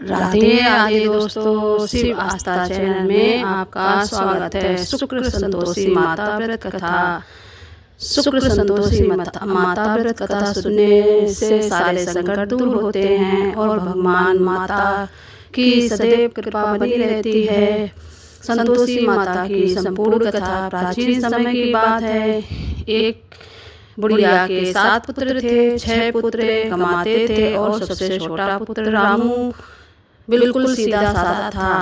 राधे राधे दोस्तों, शिव आस्था चैनल में आपका स्वागत है। शुक्र संतोषी माता व्रत कथा। शुक्र संतोषी माता व्रत कथा सुनने से सारे संकट दूर होते हैं और भगवान माता की सदैव कृपा बनी रहती है। संतोषी माता की संपूर्ण कथा प्राचीन समय की बात है। एक बुढ़िया के 7 पुत्र थे। 6 पुत्र कमाते थे और सबसे छोटा पुत्र रामू बिल्कुल सीधा साधा था।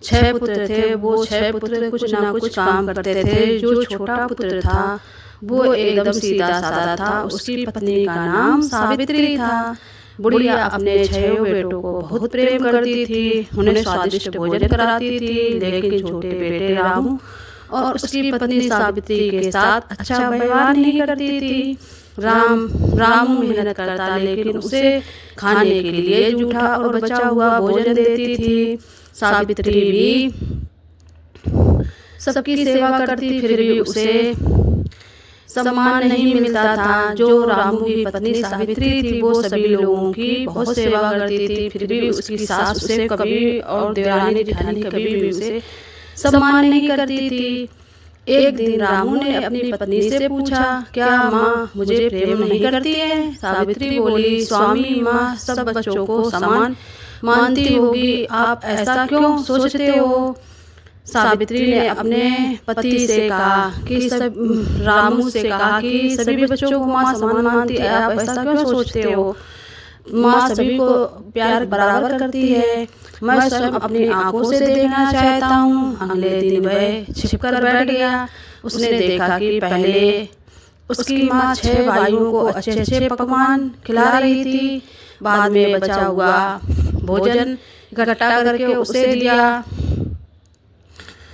6 पुत्र थे। वो 6 पुत्र कुछ ना कुछ काम करते थे। जो छोटा पुत्र था वो एकदम सीधा साधा था। उसकी पत्नी का नाम सावित्री था। बुढ़िया अपने 6 बेटों को बहुत प्रेम करती थी। उन्हें स्वादिष्ट भोजन कराती थी, लेकिन छोटे बेटे रामू और उसकी पत्नी सावित्री के साथ अच्छा व्यवहार नहीं करती थी। रामू मेहनत करता, लेकिन उसे खाने के लिए जूठा और बचा हुआ भोजन देती थी। सावित्री भी सबकी सेवा करती, फिर भी उसे सम्मान नहीं मिलता था। जो रामू की पत्नी सावित्री थी वो सभी लोगों की बहुत सेवा करती थी, फिर भी उसकी सास उसे कभी और देवरानी जेठानी कभी भी उसे सम्मान नहीं करती थी। एक दिन रामू ने अपनी पत्नी से पूछा, क्या माँ मुझे प्रेम नहीं करती है? सावित्री बोली, स्वामी माँ सब बच्चों को समान मानती होगी, आप ऐसा क्यों सोचते हो? सावित्री ने अपने पति से कहा कि रामू से कहा कि सभी बच्चों को माँ समान मानती है, आप ऐसा क्यों सोचते हो? माँ सभी को प्यार बराबर करती है। मैं स्वयं अपनी आंखों से देखना चाहता हूँ। अगले दिन वह छिपकर बैठ गया। उसने देखा कि पहले उसकी माँ 6 भाइयों को अच्छे अच्छे पकवान खिला रही थी। बाद में बचा हुआ भोजन इकट्ठा करके उसे दिया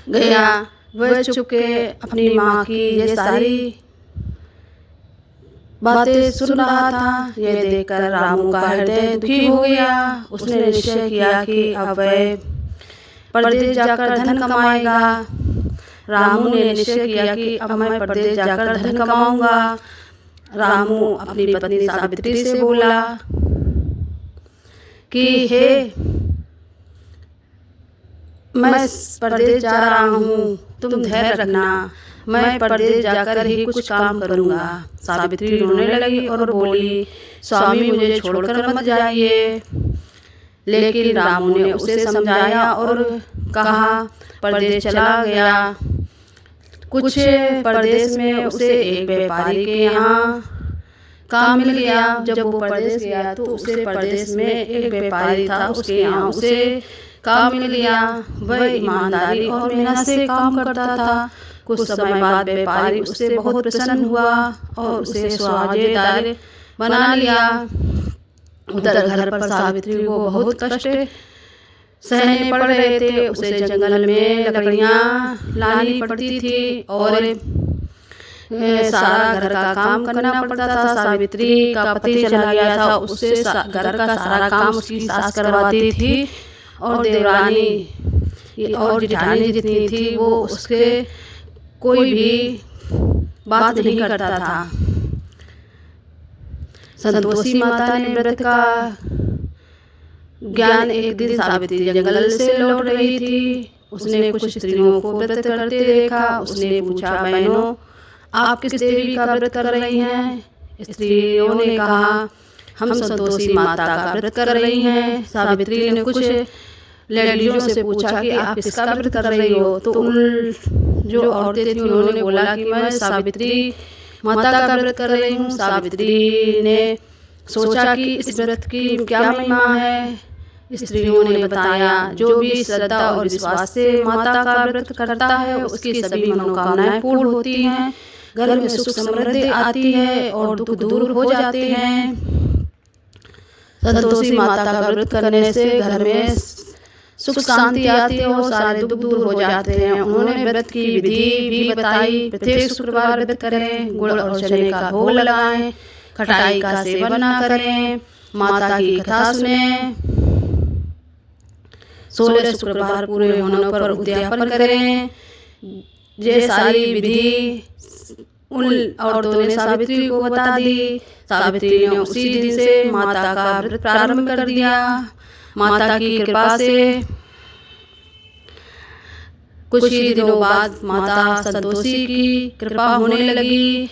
गया। वह चुपके अपनी माँ की ये सारी बातें सुन रहा था। यह देखकर रामू का हृदय दुखी हो गया। उसने निश्चय किया कि अब वह परदेश जाकर धन कमाएगा। रामू ने निश्चय किया कि अब मैं परदेश जाकर धन कमाऊंगा। रामू अपनी पत्नी सावित्री से बोला कि हे, मैं परदेश जा रहा हूँ, तुम धैर्य रखना, मैं परदेश जाकर ही कुछ काम करूँगा। सावित्री रोने लगी और बोली, स्वामी मुझे छोड़कर मत जाइए। लेकिन रामू ने उसे समझाया और कहा, परदेश चला गया। कुछ परदेश में उसे एक व्यापारी के यहाँ काम मिल गया। जब वो परदेश गया तो उसे परदेश में एक व्यापारी था, उसके यहाँ उसे काम मिल गया। वह ईमानदारी और मेहनत से काम करता था। कुछ समय बाद व्यापारी उससे बहुत प्रसन्न हुआ और उसे स्वाजेदार बना लिया। उधर घर पर सावित्री को बहुत कष्ट सहने पड़ रहे थे। उसे जंगल में लकड़ियाँ लानी पड़ती थी और सारा घर का काम करना पड़ता था। सावित्री का पति चला गया था, उससे घर का सारा काम उसकी सास करवाती थी और देवरानी और जेठानी जितनी थी वो उसके कोई भी बात नहीं करता था। संतोषी माता ने व्रत का ज्ञान एक दिन सावित्री जंगल से लौट रही थी। उसने कुछ स्त्रियों को व्रत करते देखा। उसने पूछा, बहनों आप किस देवी का व्रत कर रही हैं? स्त्रियों ने कहा, हम संतोषी माता का व्रत कर रही हैं। सावित्री ने कुछ लड़कियों से पूछा कि आप किसका व्रत कर रही हो? तो उन जो औरतें थी उन्होंने बोला कि मैं सावित्री माता का व्रत कर रही हूँ। सावित्री ने सोचा कि इस व्रत की क्या महिमा है। स्त्रियों ने बताया, जो भी श्रद्धा और विश्वास से माता का व्रत करता है उसकी सभी मनोकामनाएं पूर्ण होती हैं, घर में सुख समृद्धि आती है और दुख दूर हो जाते हैं। संतोषी माता का व्रत करने से घर में सुख शांति आती है और सारे दुख दूर हो जाते हैं। उन्होंने व्रत की विधि भी बताई। प्रत्येक शुक्रवार व्रत करें, गुड़ और चने का भोग लगाएं, खटाई का सेवन न करें, माता की कथा सुनें, 16 शुक्रवार पूरे होने पर उद्यापन करें। ये सारी विधि उन औरतों ने सावित्री को बता दी। सावित्री ने उसी दिन से माता का व्रत प्रारंभ कर दिया। माता की कृपा से कुछ ही दिनों बाद माता संतोषी की कृपा होने लगी।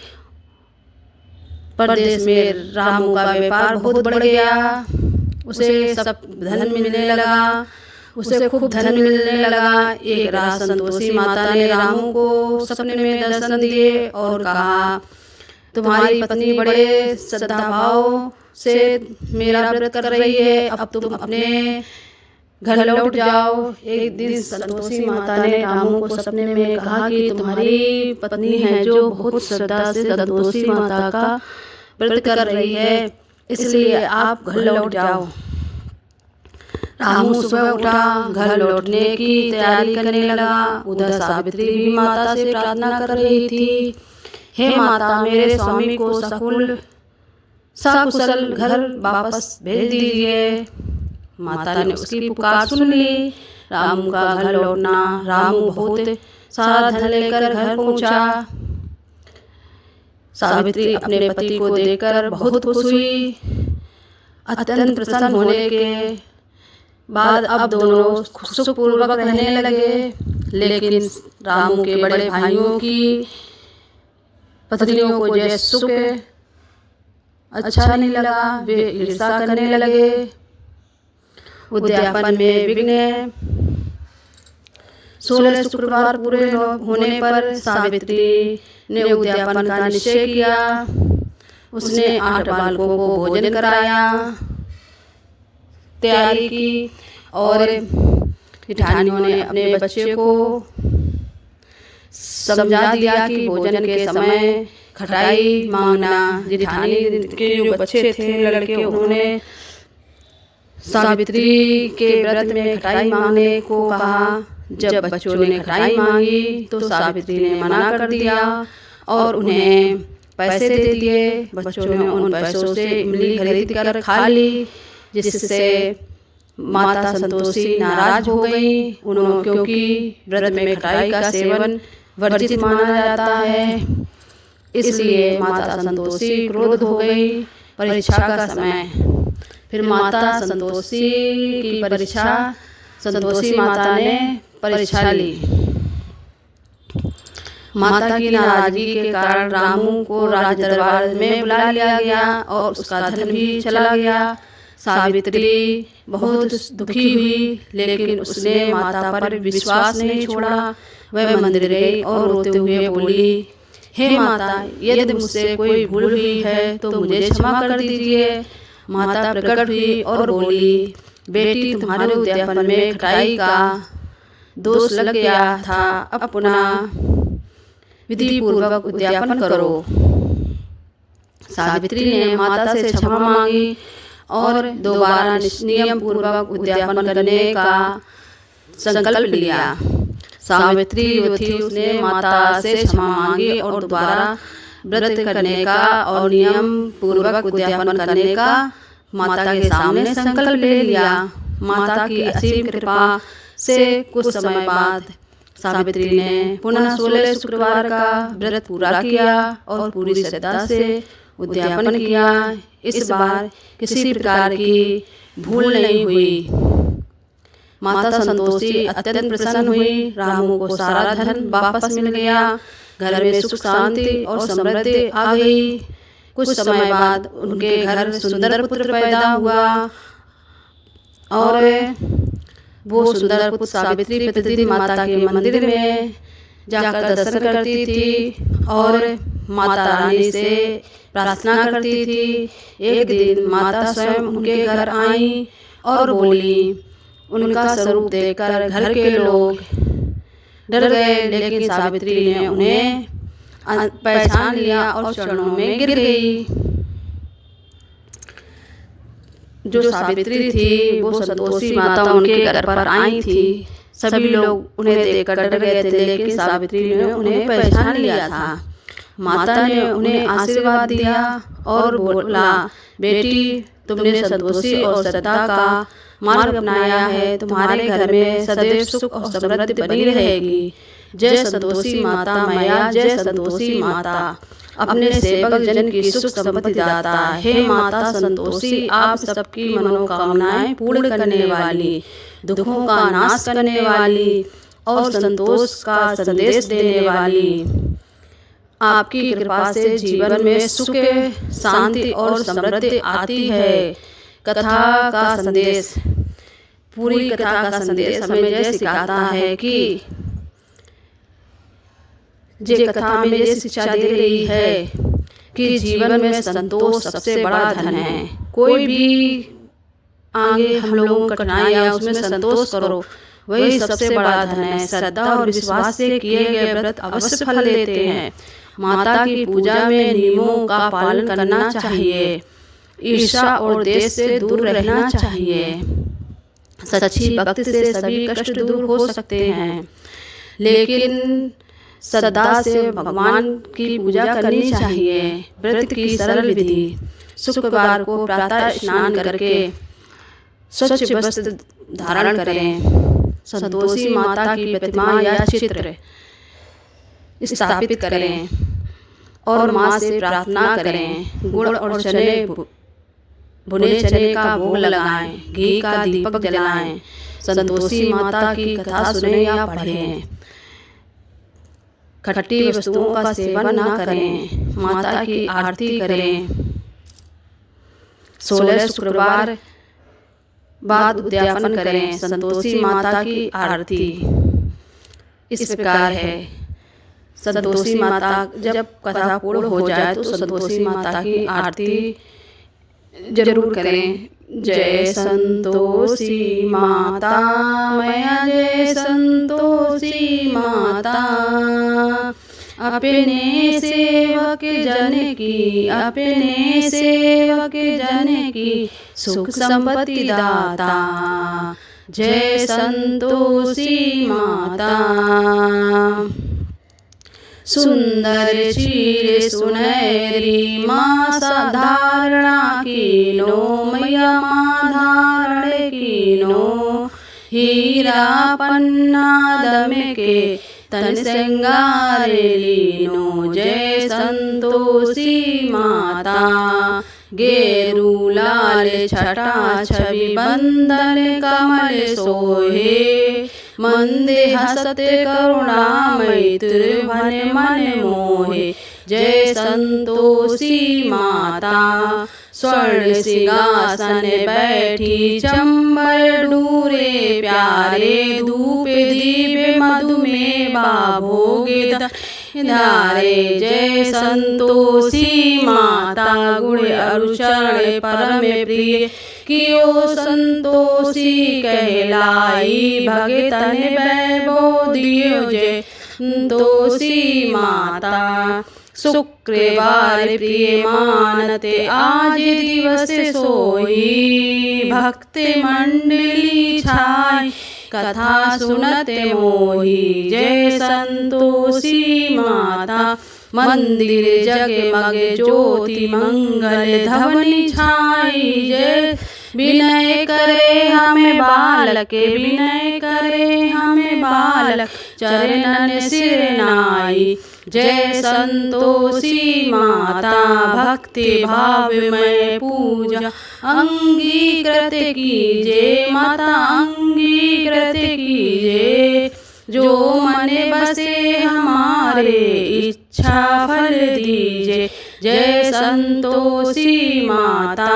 परदेश में रामू का व्यापार बहुत बढ़ गया। उसे सब धन मिलने लगा, उसे खूब धन मिलने लगा। एक रात संतोषी माता ने रामू को सपने में दर्शन दिए और कहा, तुम्हारी पत्नी बड़े श्रद्धा भाव से मेरा व्रत कर रही है, अब तुम अपने घर लौट जाओ। एक दिन संतोषी माता ने रामू को सपने में कहा कि तुम्हारी पत्नी है जो बहुत श्रद्धा से संतोषी माता का व्रत कर रही है, इसलिए आप घर लौट जाओ। रामू सुबह उठा, घर लौटने की तैयारी करने लगा। उधर सावित्री भी माता से प्रार्थना कर रही थी, हे माता, मेरे स्वामी को सकुशल घर वापस भेज दीजिए। माता ने उसकी पुकार सुन ली। रामू का घर लौटना, रामू बहुत सारा धन लेकर घर पहुंचा। सावित्री अपने पति को देखकर बहुत खुश हुई। अत्यंत प्रसन्न होने के बाद अब दोनों सुखपूर्वक रहने लगे। लेकिन रामू के बड़े भाइयों की पत्नियों को यह सुख अच्छा नहीं लगा, वे ईर्ष्या करने लगे। उद्यापन में विघ्न। 16 शुक्रवार पूरे होने पर सावित्री ने उद्यापन का निश्चय किया। उसने 8 बालकों को भोजन कराया, तैयारी की और जेठानियों ने अपने बच्चे को समझा दिया कि भोजन के समय खटाई मांगना। जेठानी के जो बच्चे थे लड़के, उन्होंने सावित्री के व्रत में खटाई मांगने को कहा। जब बच्चों ने खटाई मांगी तो सावित्री ने मना कर दिया और उन्हें पैसे दे दिए। बच्चों ने उन पैसों से इमली खरीद कर खा ली, जिससे माता संतोषी नाराज हो गई। उन्होंने क्योंकि व्रत में खटाई का सेवन वर्जित माना जाता है, इसलिए माता संतोषी क्रोध हो गई। परीक्षा का समय। फिर माता संतोषी की परीक्षा संतोषी माता ने परीक्षा ली। माता की नाराजगी के कारण रामू को राज दरबार में बुला लिया गया और उसका धन भी चला गया। सावित्री बहुत दुखी हुई, लेकिन उसने माता पर विश्वास नहीं छोड़ा। वह मंदिर गई और रोते हुए बोली, हे माता, यदि मुझसे कोई भूल हुई है तो मुझे क्षमा कर दीजिए। माता प्रकट हुई और बोली, बेटी, तुम्हारे उद्यापन में खटाई का दोष लग गया था, अब पुनः विधि पूर्वक उद्यापन करो। सावित्री ने माता से क्षमा मांगी और दोबारा नियम पूर्वक उद्यापन करने का संकल्प लिया। सावित्री जो थी उसने माता से क्षमा मांगी और दोबारा व्रत करने का और नियम पूर्वक उद्यापन करने का माता के सामने संकल्प ले लिया। माता की असीम कृपा से कुछ समय बाद सावित्री ने पुनः 16 शुक्रवार का व्रत पूरा किया और पूरी श्रद्धा से उद्यापन किया। इस बार किसी प्रकार की भूल नहीं हुई। माता संतोषी अत्यंत प्रसन्न हुई। रामू को सारा धन वापस मिल गया। घर में सुख शांति और समृद्धि आ गई। कुछ समय बाद उनके घर सुंदर पुत्र पैदा हुआ और वो सुंदर पुत्र सावित्री प्रतिदिन माता के मंदिर में जाकर दर्शन करती थी और माता रानी से प्रार्थना करती थी। एक दिन माता स्वयं उनके घर आई और बोली। उनका स्वरूप देखकर घर के लोग डर गए, लेकिन सावित्री ने उन्हें पहचान लिया और चरणों में गिर गई। जो सावित्री थी वो संतोषी माता उनके घर पर आई थी। सभी लोग उन्हें देखकर डर गए थे, लेकिन सावित्री ने उन्हें पहचान लिया था। माता ने उन्हें आशीर्वाद दिया और बोला, बेटी, तुमने संतोषी और श्रद्धा का मार्ग अपनाया है। तुम्हारे घर में सदैव सुख और समृद्धि बनी रहेगी। जय संतोषी माता मैया, जय संतोषी माता। अपने सेवक जन की सुख संपत्ति दाता। हे माता संतोषी, आप सबकी मनोकामनाएं पूर्ण करने वाली, दुखों का नाश करने वाली और संतोष का संदेश देने वाली, आपकी कृपा से जीवन में सुख, शांति और समृद्धि आती है। कथा का संदेश। पूरी कथा का संदेश हमें यह सिखाता है कि ये कथा में ये शिक्षा दे रही है कि जीवन में संतोष सबसे बड़ा धन है। कोई भी आगे हम लोगों को कठिनाई है उसमें संतोष करो, वही सबसे बड़ा धन है। श्रद्धा और विश्वास से किए गए व्रत अवश्य फल देते हैं। माता की पूजा में नियमों का पालन करना चाहिए। ईर्ष्या और देश से दूर रहना चाहिए। सच्ची भक्ति से सभी कष्ट दूर हो सकते हैं, लेकिन श्रद्धा से भगवान की पूजा करनी चाहिए। व्रत की सरल विधि। शुक्रवार को प्रातः स्नान करके स्वच्छ वस्त्र धारण करें। संतोषी माता की प्रतिमा या चित्र स्थापित करें और माँ से प्रार्थना करें। गुड़ और चने, भुने चने का भोग लगाएं, घी का दीपक जलाएं। संतोषी माता की कथा सुने या पढ़ें। खट्टी वस्तुओं का सेवन न करें। माता की आरती करें। 16 शुक्रवार बाद उद्यापन करें। संतोषी माता की आरती इस प्रकार है। संतोषी माता जब कथा पूर्ण हो जाए तो संतोषी माता की आरती जरूर करें। जय संतोषी माता मैया, जय संतोषी माता। अपने सेवक जन की, अपने सेवक जन की सुख संपत्ति दाता। जय संतोषी माता। सुंदर चीर सुनहरी माँ धारणा कीनो, मैया माँ धारण कीनो। हीरा पन्ना दम के तन श्रृंगार लीनो। जय संतोषी माता। गेरू लाल छटा छवि बंदन कमल सोहे। मंदे हसत करुणा मैत्र भन मन मोहे। जय संतोषी माता। स्वर्ण सिंहासन बैठी चंबर डूरे प्यारे। धूप दीप मधु में बाभोगे धारे। जय संतोषी माता। गुण अरुचरण परम प्रिय कियो संतोषी कहलाई। भगतन वैभव दियो जय संतोषी माता। शुक्रवार प्रिय मानते आज दिवस सोई। भक्त मंडली छाई कथा सुनते मोही। जय संतोषी माता। मंदिर जगमग ज्योति मंगल ध्वनि छाई। जय विनय करे हमें बालक, विनय करे हमें बालक। चरणन सिर नाई। जय संतोषी माता। भक्ति भाव में पूजा अंगीकृत कीजे माता, अंगीकृत कीजे। जो मन बसे हमारे इच्छा फल दीजे। जय संतोषी माता।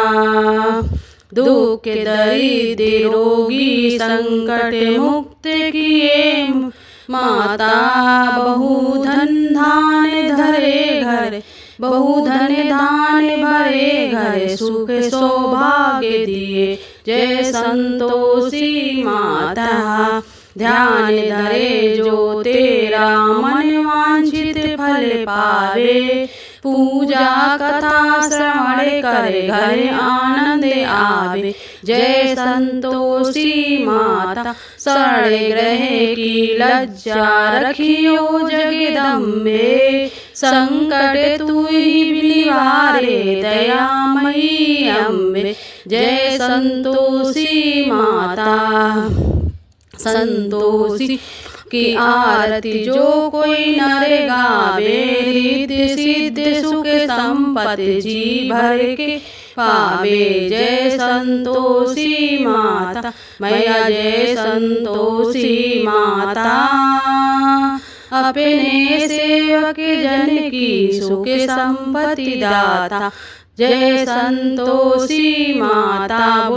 दुख दरिद्र रोगी संकट मुक्त किए माता। बहुधन धान धरे घर, बहुधन धान भरे घर। सुख सौभाग्य दिए। जय संतोषी माता। ध्यान धरे जो तेरा मन वांछित फल पावे। पूजा कथा श्रवण करे घर आनंद आवे। जय संतोषी माता। शरण ग्रह की लज्जा रखियो जगदम्बे। संकट तू ही निवारे दयामयी अम्बे। जय संतोषी माता। संतोषी की आरती जो कोई नर गावे, रिद्धि सिद्धि सुख संपत्ति जी भर के पावे। जय संतोषी माता मैया, जय संतोषी माता। अपने सेवक जन की सुख संपत्ति दाता, जय संतोषी माता।